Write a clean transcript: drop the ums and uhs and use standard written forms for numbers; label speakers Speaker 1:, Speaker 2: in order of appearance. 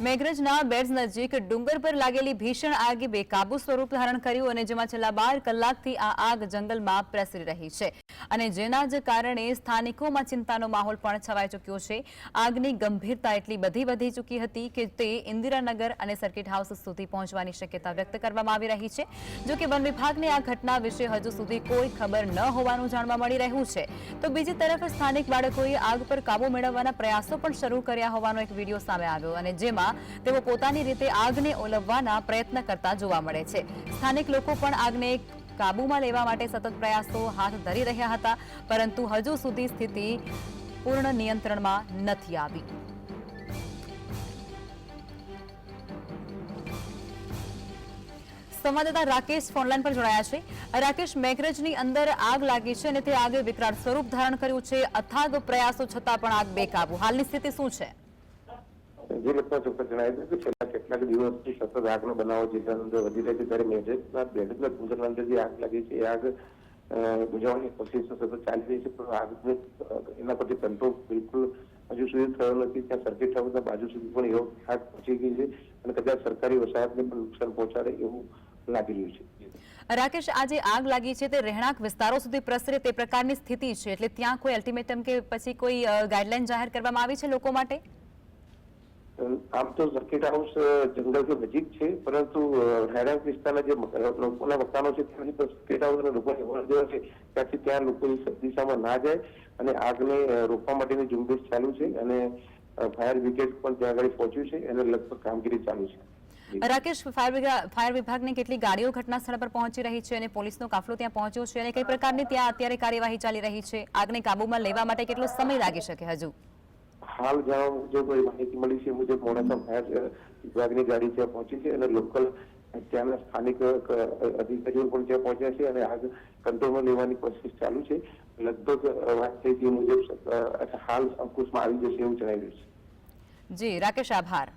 Speaker 1: મેઘરજના beds નજીક ડુંગર પર લાગેલી ભીષણ આગે બેકાબુ સ્વરૂપ ધારણ કર્યું અને જેમાં છેલ્લા 12 કલાકથી આ આગ જંગલમાં પ્રસરી રહી છે અને જેના જ કારણે સ્થાનિકોમાં ચિંતાનો માહોલ પણ છવાઈ ચૂક્યો છે। આગની ગંભીરતા એટલી બધી વધી ચૂકી હતી કે તે ઇન્દિરાનગર અને સર્કિટ હાઉસ સુધી પહોંચવાની શક્યતા વ્યક્ત કરવામાં આવી રહી છે। જો કે વન વિભાગને આ ઘટના વિશે હજુ સુધી કોઈ ખબર ન હોવાનું જાણવા મળી રહ્યું છે, તો બીજી તરફ સ્થાનિક બાળકોએ આગ પર કાબુ મેળવવાના પ્રયાસો પણ શરૂ કર્યા હોવાનો એક વિડીયો સામે આવ્યો અને જેમાં તેઓ પોતાની રીતે આગને ઓલવવાના પ્રયત્ન કરતા જોવા મળે છે। સ્થાનિક લોકો પણ આગને કાબૂમાં લેવા માટે સતત પ્રયાસો હાથ ધરી રહ્યા હતા, પરંતુ હજુ સુધી સ્થિતિ પૂર્ણ નિયંત્રણમાં નથી આવી। સંવાદદાતા રાકેશ ફોનલાઈન પર જોડાયા છે। રાકેશ, મેઘરજની અંદર આગ લાગી છે અને તે આગે વિકરાળ સ્વરૂપ ધારણ કર્યું છે। અથાગ પ્રયાસો છતાં પણ આગ બેકાબુ। હાલની સ્થિતિ શું છે?
Speaker 2: જે લોકોને ચોક્કસ જણાવ્યું કે છેલ્લા કેટલાક દિવસથી સતત આગનો બનાવો જિલ્લાની અંદર વધી રહી છે, ત્યારે મેઘરજના ડુંગરના અંદર જે આગ લાગી છે એ આગ બુઝાવવાની કોશિશો સતત ચાલી રહી છે, પણ આગ એના પરથી કંટ્રોલ બિલકુલ હજુ સુધી થયો નથી। ત્યાં સર્કિટ હાઉસના બાજુ સુધી પણ એવો આગ પહોંચી ગઈ છે અને કદાચ સરકારી વસાહતને પણ નુકસાન પહોંચાડે એવું લાગી રહ્યું છે।
Speaker 1: રાકેશ, આ જે આગ લાગી છે તે રહેણાંક વિસ્તારો સુધી પ્રસરે તે પ્રકારની સ્થિતિ છે, એટલે ત્યાં કોઈ અલ્ટિમેટમ કે પછી કોઈ ગાઈડલાઈન જાહેર કરવામાં આવી છે લોકો માટે?
Speaker 2: આમ તો સર્કિટ હાઉસ જંગલથી નજીક છે, પરંતુ રહેણાંક વિસ્તારના જે લોકોના મકાનો છે ત્યાંથી સર્કિટ હાઉસના લોકોની અવરજવર છે, ત્યાંથી ત્યાં લોકો એ દિશામાં ના જાય અને આગને રોકવા માટેની ઝુંબેશ ચાલુ છે અને ફાયર બ્રિગેડ પણ ત્યાં આગળ પહોંચ્યું છે અને લગભગ કામગીરી ચાલુ છે।
Speaker 1: રાકેશ, ફાયર વિભાગની કેટલી ગાડીઓ ઘટના સ્થળ પર પહોંચી રહી છે અને પોલીસનો કાફલો ત્યાં પહોંચ્યો છે અને કઈ પ્રકારની ત્યાં અત્યારે કાર્યવાહી ચાલી રહી છે? આગને કાબૂમાં લેવા માટે કેટલો સમય લાગી શકે હજુ?
Speaker 2: હાલ જાણવા મુજબ માહિતી મળી છે મુજબ મોડાસા ફાયર વિભાગની ગાડી ત્યાં પહોંચી છે અને લોકલ ત્યાંના સ્થાનિક અધિકારીઓ પણ ત્યાં પહોંચ્યા છે અને આગ કંટ્રોલમાં લેવાની કોશિશ ચાલુ છે। લગભગ વાત થઈ તે મુજબ હાલ અંકુશમાં આવી જશે એવું જણાવ્યું છે।
Speaker 1: જી રાકેશ, આભાર।